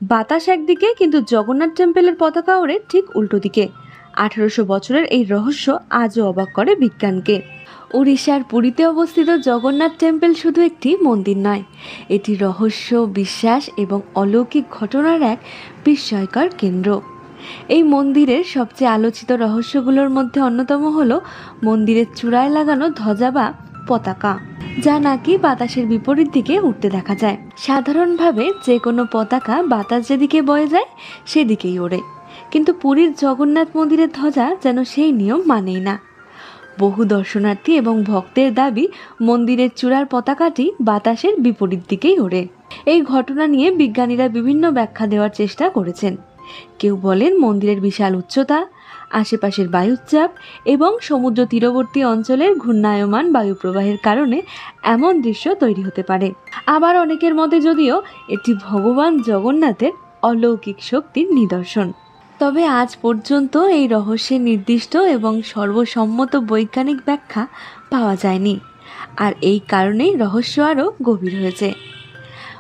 বাতাস একদিকে, কিন্তু জগন্নাথ টেম্পেলের পতাকা ওড়ে ঠিক উল্টো দিকে। 1800 বছরের এই রহস্য আজও অবাক করে বিজ্ঞানকে। উড়িষ্যার পুরীতে অবস্থিত জগন্নাথ টেম্পল শুধু একটি মন্দির নয়, এটি রহস্য, বিশ্বাস এবং অলৌকিক ঘটনার এক বিস্ময়কর কেন্দ্র। এই মন্দিরের সবচেয়ে আলোচিত রহস্যগুলোর মধ্যে অন্যতম হলো মন্দিরের চূড়ায় লাগানো ধ্বজা বা পতাকা, যা নাকি বাতাসের বিপরীত দিকে উঠতে দেখা যায়। সাধারণভাবে যে কোনো পতাকা বাতাস যেদিকে বয়ে যায় সেদিকেই ওড়ে, কিন্তু পুরীর জগন্নাথ মন্দিরের ধ্বজা যেন সেই নিয়ম মানেই না। বহু দর্শনার্থী এবং ভক্তের দাবি মন্দিরের চূড়ার পতাকাটি বাতাসের বিপরীত দিকেই ওড়ে। এই ঘটনা নিয়ে বিজ্ঞানীরা বিভিন্ন ব্যাখ্যা দেওয়ার চেষ্টা করেছেন। কেউ বলেন মন্দিরের বিশাল উচ্চতা, আশেপাশের বায়ুচাপ এবং সমুদ্র তীরবর্তী অঞ্চলের ঘূর্ণায়মান বায়ুপ্রবাহের কারণে এমন দৃশ্য তৈরি হতে পারে। আবার অনেকের মতে যদিও এটি ভগবান জগন্নাথের অলৌকিক শক্তির নিদর্শন। তবে আজ পর্যন্ত এই রহস্যের নির্দিষ্ট এবং সর্বসম্মত বৈজ্ঞানিক ব্যাখ্যা পাওয়া যায়নি, আর এই কারণেই রহস্য আরও গভীর হয়েছে।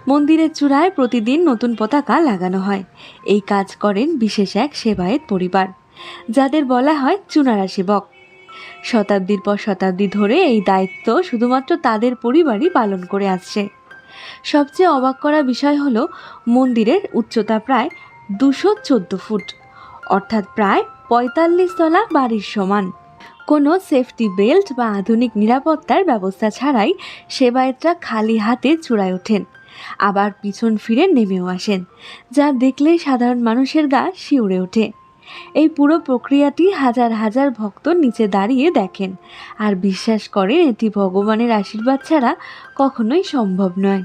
মন্দিরের চূড়ায় প্রতিদিন নতুন পতাকা লাগানো হয়। এই কাজ করেন বিশেষ এক সেবায়েত পরিবার, যাদের বলা হয় চুনারা সেবক। শতাব্দীর পর শতাব্দী ধরে এই দায়িত্ব শুধুমাত্র তাদের পরিবারই পালন করে আসছে। সবচেয়ে অবাক করা বিষয় হলো মন্দিরের উচ্চতা প্রায় 214 ফুট, অর্থাৎ প্রায় 45 তলা বাড়ির সমান। কোনো সেফটি বেল্ট বা আধুনিক নিরাপত্তার ব্যবস্থা ছাড়াই সেবায়েতরা খালি হাতে চূড়ায় ওঠেন, আবার পিছন ফিরে নেমেও আসেন, যা দেখলেই সাধারণ মানুষের গা শিউরে ওঠে। এই পুরো প্রক্রিয়াটি হাজার হাজার ভক্ত নিচে দাঁড়িয়ে দেখেন আর বিশ্বাস করেন এটি ভগবানের আশীর্বাদ ছাড়া কখনোই সম্ভব নয়।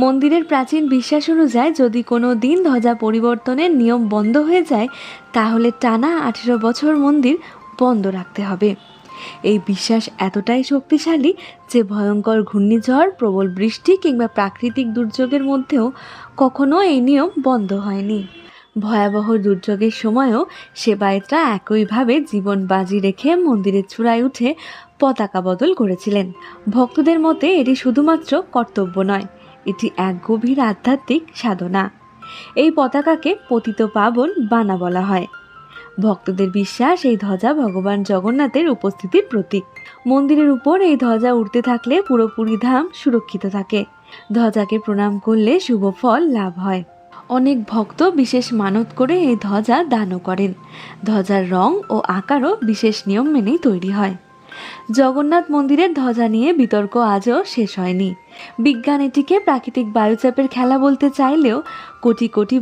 মন্দিরের প্রাচীন বিশ্বাস অনুযায়ী যদি কোনো দিন ধ্বজা পরিবর্তনের নিয়ম বন্ধ হয়ে যায়, তাহলে টানা 18 বছর মন্দির বন্ধ রাখতে হবে। এই বিশ্বাস এতটাই শক্তিশালী যে ভয়ঙ্কর ঘূর্ণিঝড়, প্রবল বৃষ্টি কিংবা প্রাকৃতিক দুর্যোগের মধ্যেও কখনো এই নিয়ম বন্ধ হয়নি। ভয়াবহ দুর্যোগের সময়ও সেবায়েতরা একইভাবে জীবন বাজি রেখে মন্দিরের চূড়ায় উঠে পতাকা বদল করেছিলেন। ভক্তদের মতে এটি শুধুমাত্র কর্তব্য নয়, এটি এক গভীর আধ্যাত্মিক সাধনা। এই পতাকাকে পতিত পাবন বানা বলা হয়। ভক্তদের বিশ্বাস এই ধ্বজা ভগবান জগন্নাথের উপস্থিতির প্রতীক। মন্দিরের উপর এই ধ্বজা উড়তে থাকলে পুরোপুরি ধাম সুরক্ষিত থাকে। ধ্বজাকে প্রণাম করলে শুভ ফল লাভ হয়। অনেক ভক্ত বিশেষ মানত করে এই ধ্বজা দানও করেন। ধ্বজার রং ও আকারও বিশেষ নিয়ম মেনেই তৈরি হয়। জগন্নাথ মন্দিরের ধ্বজা নিয়ে বিতর্ক আজও শেষ হয়নি। বিজ্ঞান এটিকে প্রাকৃতিক বায়ুচাপের খেলা বলতে চাইলেও কোটি কোটি